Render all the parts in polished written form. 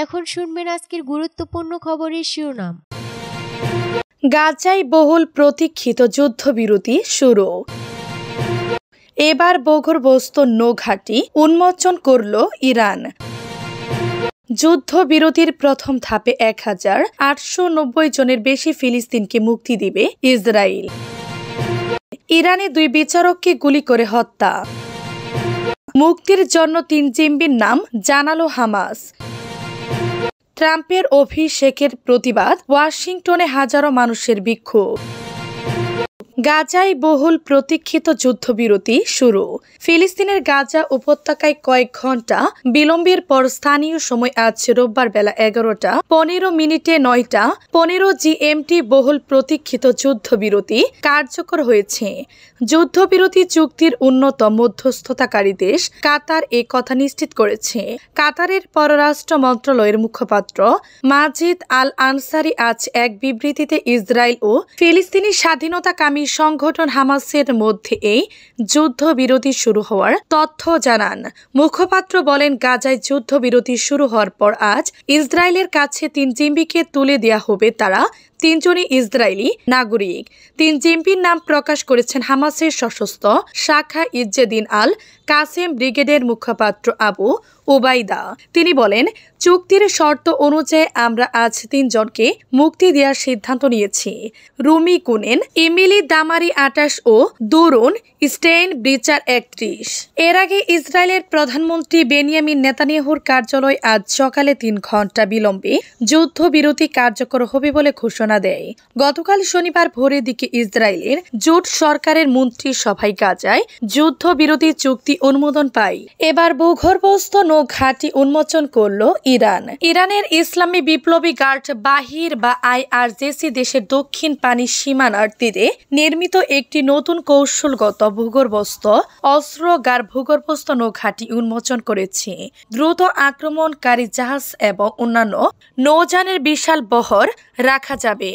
এখন শুনবেন আজকের গুরুত্বপূর্ণ খবরের শিরোনাম। গাজায় বহুল প্রতীক্ষিত যুদ্ধবিরতি শুরু। এবার ভূগর্ভস্থ নৌঘাঁটি উন্মোচন করল ইরান। যুদ্ধবিরতির প্রথম ধাপে 1890 জনের বেশি ফিলিস্তিনকে মুক্তি দিবে ইসরায়েল। ইরানে 2 বিচারককে গুলি করে হত্যা। মুক্তির জন্য 3 জিম্মির নাম জানালো হামাস। ট্রাম্পের অভিষেকের প্রতিবাদ ওয়াশিংটনে হাজারো মানুষের বিক্ষোভ। গাজায় বহুল প্রতীক্ষিত যুদ্ধবিরতি শুরু। ফিলিস্তিনের গাজা উপত্যকায় কয়েক ঘন্টা বিলম্বের পর স্থানীয় সময় আজ রোববার বেলা 11:15 9:15 GMT বহুল প্রতীক্ষিত যুদ্ধবিরতি কার্যকর হয়েছে। যুদ্ধবিরতি চুক্তির উন্নত মধ্যস্থতাকারী দেশ কাতার এ কথা নিশ্চিত করেছে। কাতারের পররাষ্ট্র মন্ত্রণালয়ের মুখপাত্র মাজিদ আল আনসারি আজ এক বিবৃতিতে ইসরায়েল ও ফিলিস্তিনি স্বাধীনতাকামী সংগঠন হামাসের মধ্যে এই যুদ্ধবিরতি শুরু হওয়ার তথ্য জানান। মুখপাত্র বলেন, গাজায় যুদ্ধবিরতি শুরু হওয়ার পর আজ ইসরায়েলের কাছে 3 জিম্মিকে তুলে দেয়া হবে। তারা 3 জনই ইসরায়েলি নাগরিক। 3 জিম্মির নাম প্রকাশ করেছেন হামাসের সশস্ত্র শাখা ইজ্জেদিন আল কাসেম ব্রিগেডের মুখপাত্র আবু ওবাইদা। তিনি বলেন, চুক্তির শর্ত অনুযায়ী আমরা আজ 3 জনকে মুক্তি দেওয়ার সিদ্ধান্ত নিয়েছি। রুমি কুনেন, ইমিলি দামারি 28 ও দুরুন স্টেইন ব্রিচার 31। এর আগে ইসরায়েলের প্রধানমন্ত্রী বেনিয়ামিন নেতানিয়াহুর কার্যালয় আজ সকালে 3 ঘন্টা বিলম্বে যুদ্ধবিরতি কার্যকর হবে বলে ঘোষণা দেয়। গতকাল শনিবার ভোরের দিকে ইসরায়েলের জোট সরকারের মন্ত্রিসভায় গাজায় যুদ্ধবিরতি চুক্তি অনুমোদন পায়। এবার ভূগর্ভস্থ নৌঘাঁটি উন্মোচন করল ইরান। ইরানের ইসলামী বিপ্লবী গার্ড বাহির বা IRGC দেশের দক্ষিণ পানি সীমানার তীরে নির্মিত একটি নতুন কৌশলগত ভূগর্ভস্থ অস্ত্রাগার ভূগর্ভস্থ নৌঘাঁটি উন্মোচন করেছে। দ্রুত আক্রমণকারী জাহাজ এবং অন্যান্য নৌযানের বিশাল বহর রাখা যাবে।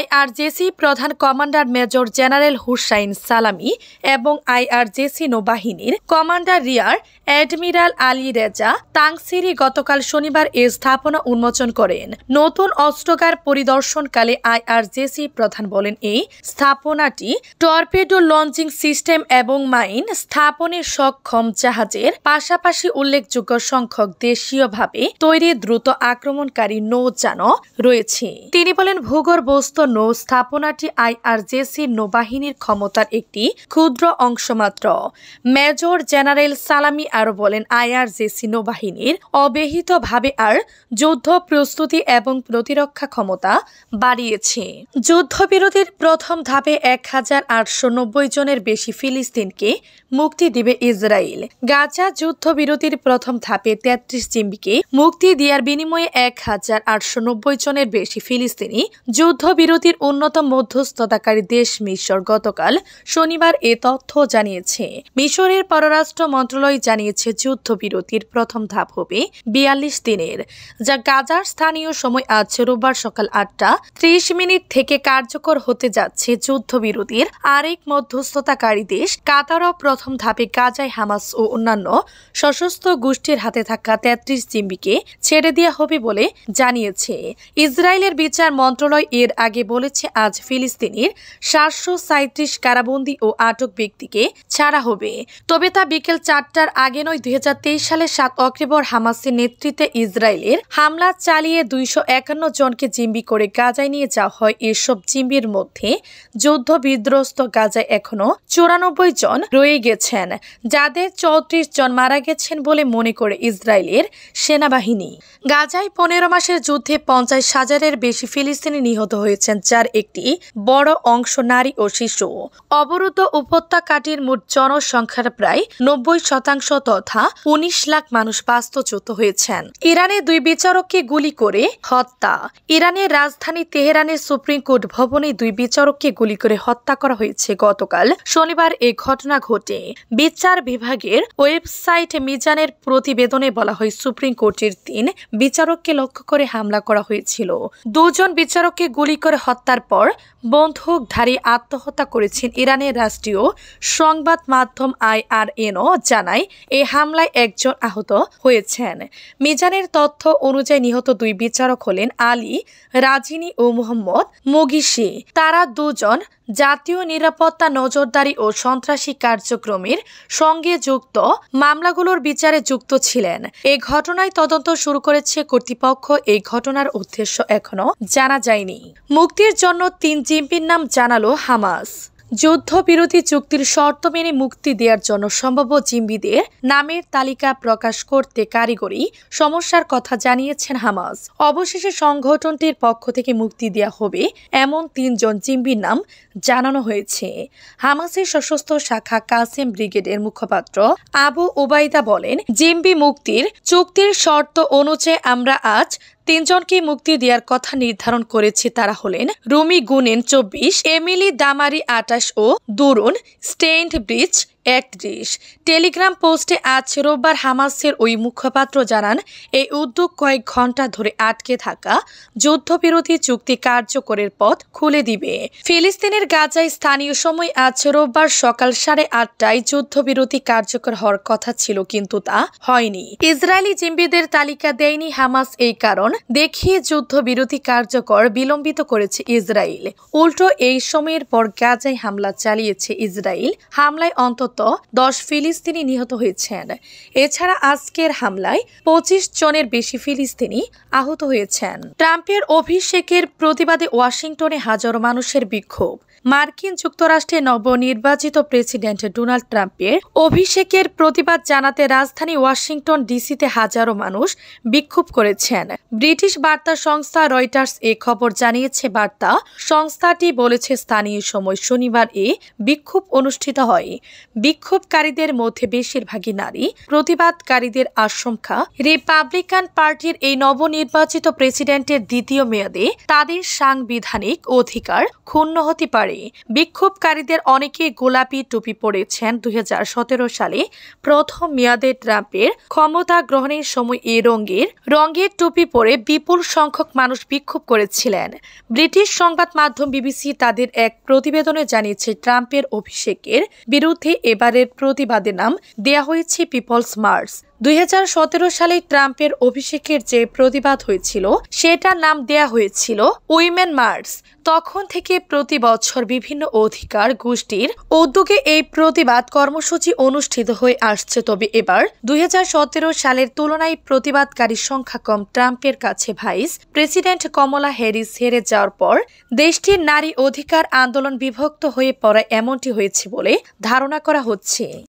IRGC প্রধান কমান্ডার মেজর জেনারেল হুসাইন সালামি এবং IRGC নৌবাহিনীর commander rear admiral Ali Reza Tangsiri গতকাল শনিবার এ স্থাপনা উন্মোচন করেন। নতুন অস্ত্রাগার পরিদর্শনকালে IRGC প্রধান বলেন, এই স্থাপনাটি টর্পেডো লঞ্চিং সিস্টেম এবং মাইন স্থাপনে সক্ষম জাহাজের পাশাপাশি উল্লেখযোগ্য সংখ্যক দেশীয়ভাবে তৈরি দ্রুত আক্রমণকারী নৌযানও রয়েছে। তিনি বলেন, ভূগর্ভস্থ নৌ স্থাপনাটি IRGC নৌবাহিনীর ক্ষমতার একটি ক্ষুদ্র অংশ মাত্র। মেজর জেনারেল সালামি আরও বলেন, IRGC নৌবাহিনীর অব্যাহতভাবে আর যুদ্ধ প্রস্তুতি এবং প্রতিরক্ষা ক্ষমতা বাড়িয়েছে। যুদ্ধবিরতির প্রথম ধাপে 1890 জনের বেশি ফিলিস্তিনকে মুক্তি দিবে ইসরায়েল। গাজা যুদ্ধবিরতির প্রথম ধাপে 33 জিম্মিকে মুক্তি দেওয়ার বিনিময়ে 1890 জনের বেশি ফিলিস্তিনি যুদ্ধবিরতির উন্নত মধ্যস্থতাকারী দেশ মিশর গতকাল শনিবার এ তথ্য জানিয়েছে। মিশরের পররাষ্ট্র মন্ত্রণালয় জানিয়েছে, যুদ্ধবিরতির প্রথম ধাপ হবে 42 দিনের, যা গাজার স্থানীয় সময় আজ রোববার সকাল 8:30 থেকে কার্যকর হতে যাচ্ছে। যুদ্ধবিরতির আরেক মধ্যস্থতাকারী দেশ কাতারও প্রথম ধাপে গাজায় হামাস ও অন্যান্য সশস্ত্র গোষ্ঠীর হাতে থাকা 33 জিম্মিকে ছেড়ে দেওয়া হবে বলে জানিয়েছে। ইসরায়েলের বিচার মন্ত্রণালয় এর আগে বলেছে, আজ ফিলিস্তিনের 737 কারাবন্দী ও আটক ব্যক্তিকে ছাড়া হবে। তবে তা বিকেল 4টার আগে নয়। 2023 সালের 7 অক্টোবর হামাসের নেতৃত্বে ইসরায়েলের হামলা চালিয়ে 251 জনকে জিম্মি করে গাজায় নিয়ে যাওয়া হয়। এসব জিম্মির মধ্যে যুদ্ধবিধ্বস্ত গাজায় এখনো 94 জন রয়ে গেছেন, যাদের 34 জন মারা গেছেন বলে মনে করে ইসরায়েলের সেনাবাহিনী। গাজায় 15 মাসের যুদ্ধে 50,000-এর বেশি ফিলিস্তিনি নিহত হয়েছেন, যার একটি বড় অংশ নারী ও শিশু। অবরুদ্ধ উপত্যকাটির মোট জনসংখ্যার প্রায় 90% তথা 19 লাখ মানুষ বাস্তুচ্যুত হয়েছেন। ইরানে 2 বিচারককে গুলি করে হত্যা। ইরানের রাজধানী তেহরানের সুপ্রিম কোর্ট ভবনে 2 বিচারককে গুলি করে হত্যা করা হয়েছে। গতকাল শনিবার এই ঘটনা ঘটে। বিচার বিভাগের ওয়েবসাইট মিজানের প্রতিবেদনে বলা হয়, সুপ্রিম কোর্টের 3 বিচারককে লক্ষ্য করে হামলা করা হয়েছিল। 2 তিনজন বিচারককে গুলি করে হত্যার পর বন্দুকধারী আত্মহত্যা করেছেন ইরানের রাষ্ট্রীয় সংবাদ মাধ্যম IRNও জানায় এই হামলায় একজন আহত হয়েছেন। মিজানের তথ্য অনুযায়ী নিহত দুই বিচারক হলেন আলী রাজিনী ও মোহাম্মদ মুগিসি। তারা দুজন জাতীয় নিরাপত্তা, নজরদারি ও সন্ত্রাসী কার্যক্রমের সঙ্গে যুক্ত মামলাগুলোর বিচারে যুক্ত ছিলেন। এই ঘটনায় তদন্ত শুরু করেছে কর্তৃপক্ষ। এই ঘটনার উদ্দেশ্য এখনো জানা যায়নি। মুক্তির জন্য 3 জিম্মির নাম জানালো হামাস। যুদ্ধবিরতি চুক্তির শর্ত মেনে মুক্তি দেওয়ার জন্য সম্ভাব্য জিম্মিদের নামের তালিকা প্রকাশ করতে কারিগরি সমস্যার কথা জানিয়েছেন হামাস। অবশেষে সংগঠনটির পক্ষ থেকে মুক্তি দেওয়া হবে এমন 3 জন জিম্মির নাম জানানো হয়েছে। হামাসের সশস্ত্র শাখা কাসেম ব্রিগেডের মুখপাত্র আবু ওবায়দা বলেন, জিম্মি মুক্তির চুক্তির শর্ত অনুযায়ী আমরা আজ 3 জনকে মুক্তি দেওয়ার কথা নির্ধারণ করেছি। তারা হলেন রুমি গুনেন 24, এমিলি দামারি 28 ও দুরুন স্টেইনব্রিজ 31। টেলিগ্রাম পোস্টে আজ রোববার হামাসের ওই মুখপাত্র জানান, এই উদ্যোগ কয়েক ঘন্টা ধরে আটকে থাকা যুদ্ধবিরতি চুক্তি কার্যকরের পথ খুলে দিবে। ফিলিস্তিনের গাজায় স্থানীয় সময় আজ রোববার সকাল 8:30টায় যুদ্ধবিরতি কার্যকর হওয়ার কথা ছিল, কিন্তু তা হয়নি। ইসরায়েলি জিম্মিদের তালিকা দেয়নি হামাস। এই কারণ দেখিয়ে যুদ্ধবিরতি কার্যকর বিলম্বিত করেছে ইসরায়েল। উল্টো এই সময়ের পর গাজায় হামলা চালিয়েছে ইসরায়েল। হামলায় অন্তত 10 ফিলিস্তিনি নিহত হয়েছেন। এছাড়া আজকের হামলায় 25 জনের বেশি ফিলিস্তিনি আহত হয়েছেন। ট্রাম্পের অভিষেকের প্রতিবাদে ওয়াশিংটনে হাজারো মানুষের বিক্ষোভ। মার্কিন যুক্তরাষ্ট্রের নবনির্বাচিত প্রেসিডেন্ট ডোনাল্ড ট্রাম্পের অভিষেকের প্রতিবাদ জানাতে রাজধানী ওয়াশিংটন ডিসিতে হাজারো মানুষ বিক্ষোভ করেছেন। ব্রিটিশ বার্তা সংস্থা রয়টার্স এ খবর জানিয়েছে। বার্তা সংস্থাটি বলেছে, স্থানীয় সময় শনিবার এ বিক্ষোভ অনুষ্ঠিত হয়। বিক্ষোভকারীদের মধ্যে বেশিরভাগই নারী। প্রতিবাদকারীদের আশঙ্কা, রিপাবলিকান পার্টির এই নবনির্বাচিত প্রেসিডেন্টের দ্বিতীয় মেয়াদে তাদের সাংবিধানিক অধিকার ক্ষুণ্ণ হতে পারে। বিক্ষোভকারীদের অনেকে গোলাপি টুপি পরেছেন। 2017 সালে প্রথম মেয়াদে ট্রাম্পের ক্ষমতা গ্রহণের সময় এই রঙের টুপি পরে বিপুল সংখ্যক মানুষ বিক্ষোভ করেছিলেন। ব্রিটিশ সংবাদ মাধ্যম বিবিসি তাদের এক প্রতিবেদনে জানিয়েছে, ট্রাম্পের অভিষেকের বিরুদ্ধে এবারের প্রতিবাদের নাম দেয়া হয়েছে পিপলস মার্চ। 2017 সালে ট্রাম্পের অভিষেকের যে প্রতিবাদ হয়েছিল সেটার নাম দেয়া হয়েছিল উইমেন মার্চ। তখন থেকে প্রতি বছর বিভিন্ন অধিকার গোষ্ঠীর উদ্যোগে এই প্রতিবাদ কর্মসূচি অনুষ্ঠিত হয়ে আসছে। তবে এবার 2017 সালের তুলনায় প্রতিবাদকারীর সংখ্যা কম। ট্রাম্পের কাছে ভাইস প্রেসিডেন্ট কমলা হ্যারিস হেরে যাওয়ার পর দেশটির নারী অধিকার আন্দোলন বিভক্ত হয়ে পড়া এমনটি হয়েছে বলে ধারণা করা হচ্ছে।